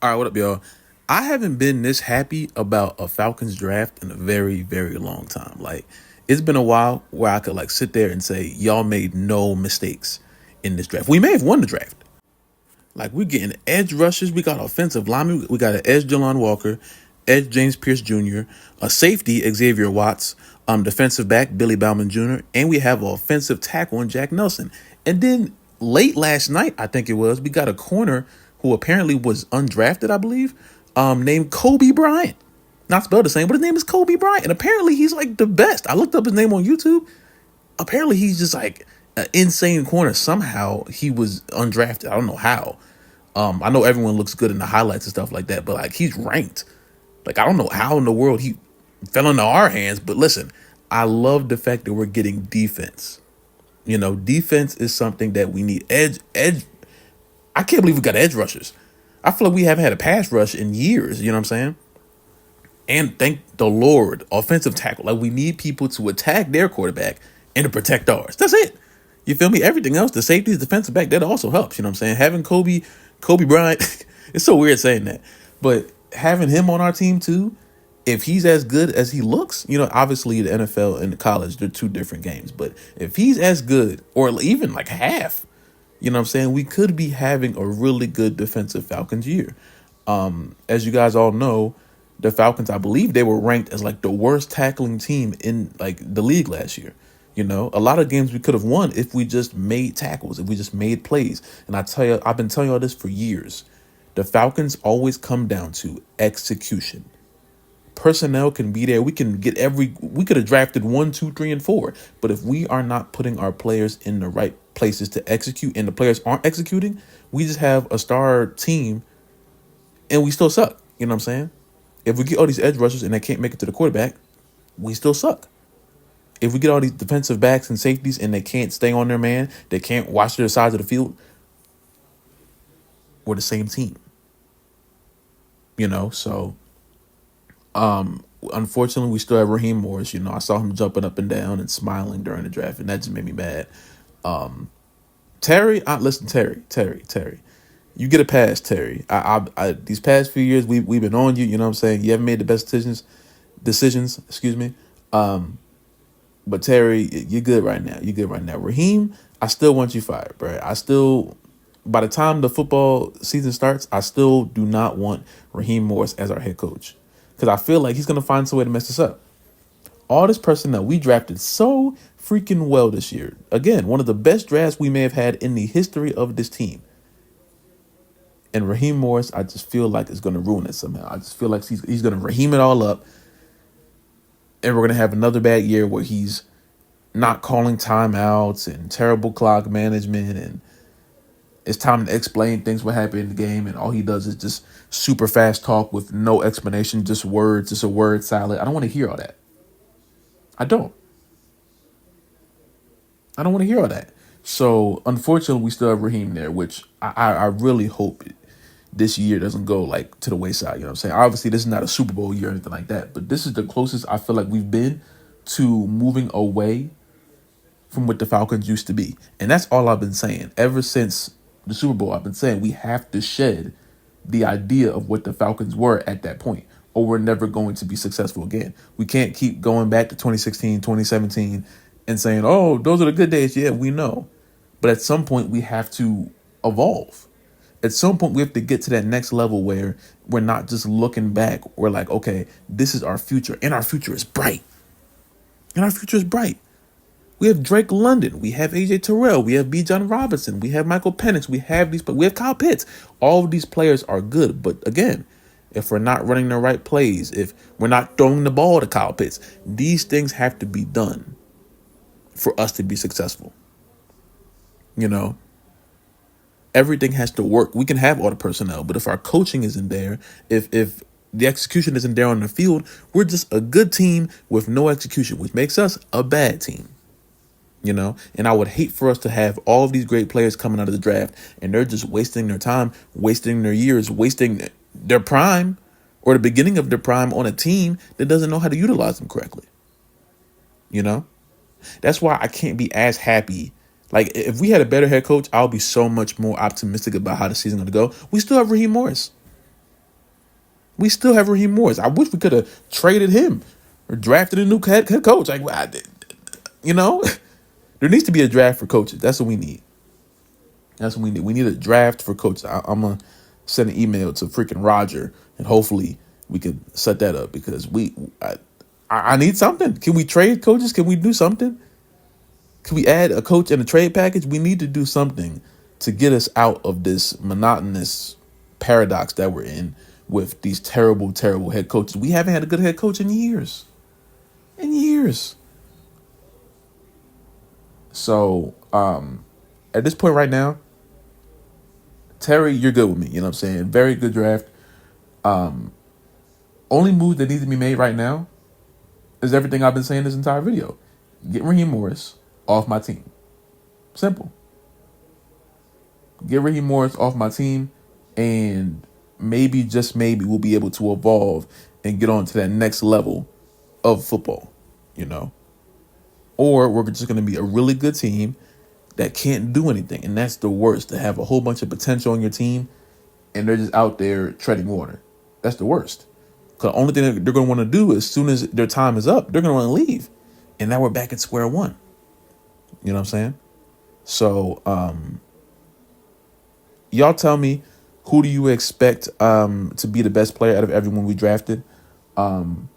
All right, what up, y'all? I haven't been this happy about a Falcons draft in a very, very long time. Like, it's been a while where I could like sit there and say, y'all made no mistakes in this draft. We may have won the draft. Like, we're getting edge rushers. We got offensive linemen. We got an edge Jelon Walker, edge James Pierce Jr., a safety Xavier Watts, defensive back Billy Bauman Jr., and we have an offensive tackle in Jack Nelson. And then late last night, I think it was, we got a corner who apparently was undrafted, I believe, named Kobe Bryant. Not spelled the same, but his name is Kobe Bryant. And apparently he's like the best. I looked up his name on YouTube. Apparently he's just like an insane corner. Somehow he was undrafted. I don't know how. I know everyone looks good in the highlights and stuff like that, but like he's ranked. Like, I don't know how in the world he fell into our hands, but listen, I love the fact that we're getting defense. Defense is something that we need. Edge. I can't believe we got edge rushers. I feel like we haven't had a pass rush in years. You know what I'm saying? And thank the Lord, offensive tackle. Like, we need people to attack their quarterback and to protect ours. That's it. You feel me? Everything else, the safeties, defensive back, that also helps. You know what I'm saying? Having Kobe Bryant, it's so weird saying that, but having him on our team too, if he's as good as he looks, obviously the NFL and the college, they're two different games. But if he's as good, or even like half, you know what I'm saying, we could be having a really good defensive Falcons year. As you guys all know, the Falcons, I believe they were ranked as like the worst tackling team in like the league last year. A lot of games we could have won if we just made tackles, if we just made plays. And I tell you, I've been telling you all this for years. The Falcons always come down to execution. Personnel can be there. We could have drafted 1, 2, 3, and 4. But if we are not putting our players in the right places to execute and the players aren't executing, we just have a star team and we still suck. You know what I'm saying? If we get all these edge rushers and they can't make it to the quarterback, we still suck. If we get all these defensive backs and safeties and they can't stay on their man, they can't watch their sides of the field, we're the same team. So unfortunately we still have Raheem Morris. I saw him jumping up and down and smiling during the draft, and that just made me mad. Terry, Terry. You get a pass, Terry. I these past few years we've been on you, you know what I'm saying? You haven't made the best decisions, excuse me. But Terry, you're good right now. Raheem, I still want you fired, bro. By the time the football season starts, I still do not want Raheem Morris as our head coach. Because I feel like he's going to find some way to mess this up. All this personnel, we drafted so freaking well this year. Again, one of the best drafts we may have had in the history of this team. And Raheem Morris, I just feel like is going to ruin it somehow. I just feel like he's going to Raheem it all up. And we're going to have another bad year where he's not calling timeouts and terrible clock management. And it's time to explain things what happened in the game. And all he does is just super fast talk with no explanation, just words, just a word salad. I don't want to hear all that. I don't want to hear all that. So, unfortunately, we still have Raheem there, which I really hope this year doesn't go like to the wayside. You know what I'm saying? Obviously, this is not a Super Bowl year or anything like that, but this is the closest I feel like we've been to moving away from what the Falcons used to be. And that's all I've been saying. Ever since the Super Bowl, I've been saying we have to shed the idea of what the Falcons were at that point, or we're never going to be successful again. We can't keep going back to 2016, 2017 and saying, oh, those are the good days. Yeah, we know. But at some point, we have to evolve. At some point, we have to get to that next level where we're not just looking back. We're like, okay, this is our future, and our future is bright. We have Drake London. We have AJ Terrell. We have B. John Robinson. We have Michael Penix. We have Kyle Pitts. All of these players are good. But again, if we're not running the right plays, if we're not throwing the ball to Kyle Pitts, these things have to be done for us to be successful. Everything has to work. We can have all the personnel, but if our coaching isn't there, if the execution isn't there on the field, we're just a good team with no execution, which makes us a bad team. And I would hate for us to have all of these great players coming out of the draft and they're just wasting their time, wasting their years, wasting their prime or the beginning of their prime on a team that doesn't know how to utilize them correctly. That's why I can't be as happy. Like, if we had a better head coach, I'll be so much more optimistic about how the season's going to go. We still have Raheem Morris. We still have Raheem Morris. I wish we could have traded him or drafted a new head coach. Like, you know, there needs to be a draft for coaches. That's what we need. That's what we need. We need a draft for coaches. I'm gonna send an email to freaking Roger, and hopefully we can set that up because I need something. Can we trade coaches? Can we do something? Can we add a coach in a trade package? We need to do something to get us out of this monotonous paradox that we're in with these terrible, terrible head coaches. We haven't had a good head coach in years. In years. So, at this point right now, Terry, you're good with me. You know what I'm saying? Very good draft. Only move that needs to be made right now is everything I've been saying this entire video. Get Raheem Morris off my team. Simple. Get Raheem Morris off my team, and maybe, just maybe, we'll be able to evolve and get on to that next level of football, you know? Or we're just going to be a really good team that can't do anything. And that's the worst, to have a whole bunch of potential on your team and they're just out there treading water. That's the worst. Because the only thing that they're going to want to do as soon as their time is up, they're going to want to leave. And now we're back at square one. You know what I'm saying? So, y'all tell me, who do you expect to be the best player out of everyone we drafted? With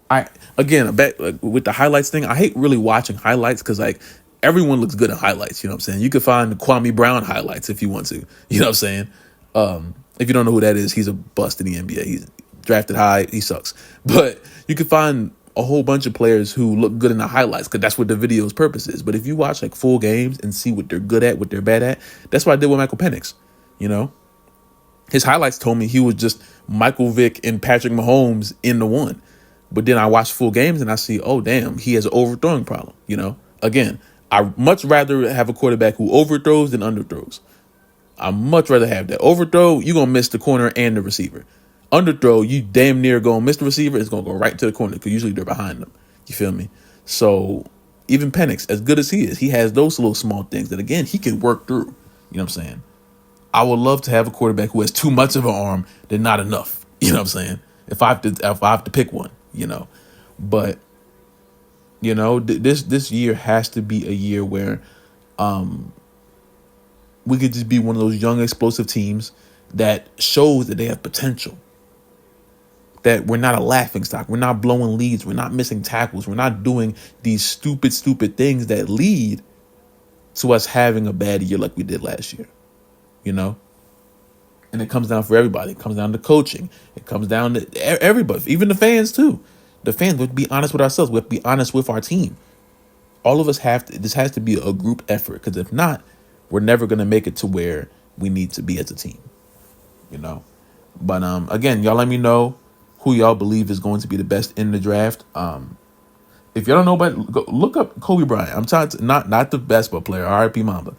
the highlights thing, I hate really watching highlights because like everyone looks good in highlights. You know what I'm saying? You could find the Kwame Brown highlights if you want to. You know what I'm saying? If you don't know who that is, he's a bust in the NBA. He's drafted high. He sucks. But you could find a whole bunch of players who look good in the highlights because that's what the video's purpose is. But if you watch like full games and see what they're good at, what they're bad at, that's what I did with Michael Penix. You know, his highlights told me he was just Michael Vick and Patrick Mahomes in the one. But then I watch full games and I see, oh, damn, he has an overthrowing problem. You know, again, I much rather have a quarterback who overthrows than underthrows. I much rather have that. Overthrow, you're going to miss the corner and the receiver. Underthrow, you damn near going to miss the receiver. It's going to go right to the corner because usually they're behind them. You feel me? So even Penix, as good as he is, he has those little small things that, again, he can work through. You know what I'm saying? I would love to have a quarterback who has too much of an arm than not enough. You know what I'm saying? If I have to pick one, you know. But, you know, this year has to be a year where we could just be one of those young, explosive teams that shows that they have potential. That we're not a laughingstock. We're not blowing leads. We're not missing tackles. We're not doing these stupid things that lead to us having a bad year like we did last year. You know? And it comes down for everybody. It comes down to coaching. It comes down to everybody, even the fans too. The fans, we have to be honest with ourselves. We have to be honest with our team. All of us this has to be a group effort, because if not, we're never going to make it to where we need to be as a team. You know? But again, y'all let me know who y'all believe is going to be the best in the draft. If y'all don't know about, go look up Kobe Bryant. I'm trying to, not the basketball player, R.I.P. Mamba.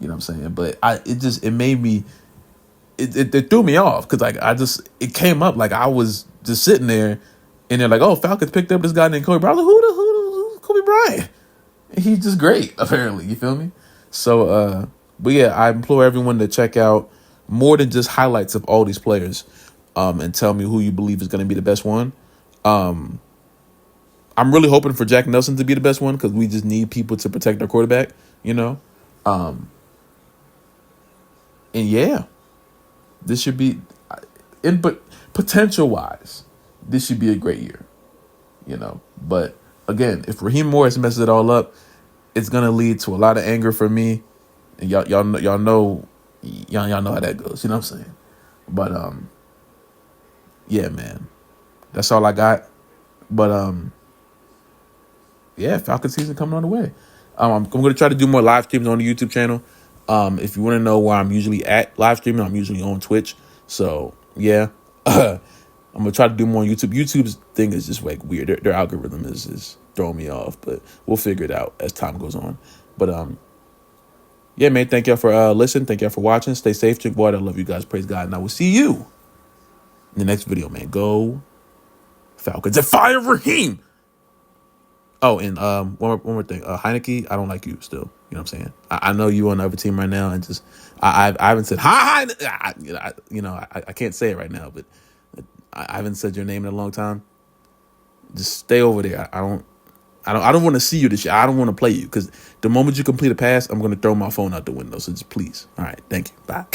You know what I'm saying? But it made me, it threw me off because like it came up like I was just sitting there and they're like, oh, Falcons picked up this guy named Kobe Bryant. I was like, who's Kobe Bryant? And he's just great, apparently. You feel me? So, but yeah, I implore everyone to check out more than just highlights of all these players, and tell me who you believe is going to be the best one. I'm really hoping for Jack Nelson to be the best one because we just need people to protect our quarterback, you know? And yeah, this should be, but potential-wise, this should be a great year, you know? But again, if Raheem Morris messes it all up, it's going to lead to a lot of anger for me. And y'all know how that goes, you know what I'm saying? But yeah, man, that's all I got. But yeah, Falcon season coming on the way. I'm going to try to do more live streams on the YouTube channel. If you want to know where I'm usually at live streaming, I'm usually on Twitch. So yeah, I'm gonna try to do more on YouTube. YouTube's thing is just like weird. Their algorithm is throwing me off, but we'll figure it out as time goes on. But yeah, man, thank y'all for listening. Thank y'all for watching. Stay safe, drink water. I love you guys. Praise God. And I will see you in the next video, man. Go Falcons and fire Raheem. Oh, and one more thing. Heineke, I don't like you still. You know what I'm saying? I know you on the other team right now, and just I haven't said hi. I can't say it right now, but I haven't said your name in a long time. Just stay over there. I don't want to see you this year. I don't want to play you because the moment you complete a pass, I'm going to throw my phone out the window. So just please. All right. Thank you. Bye.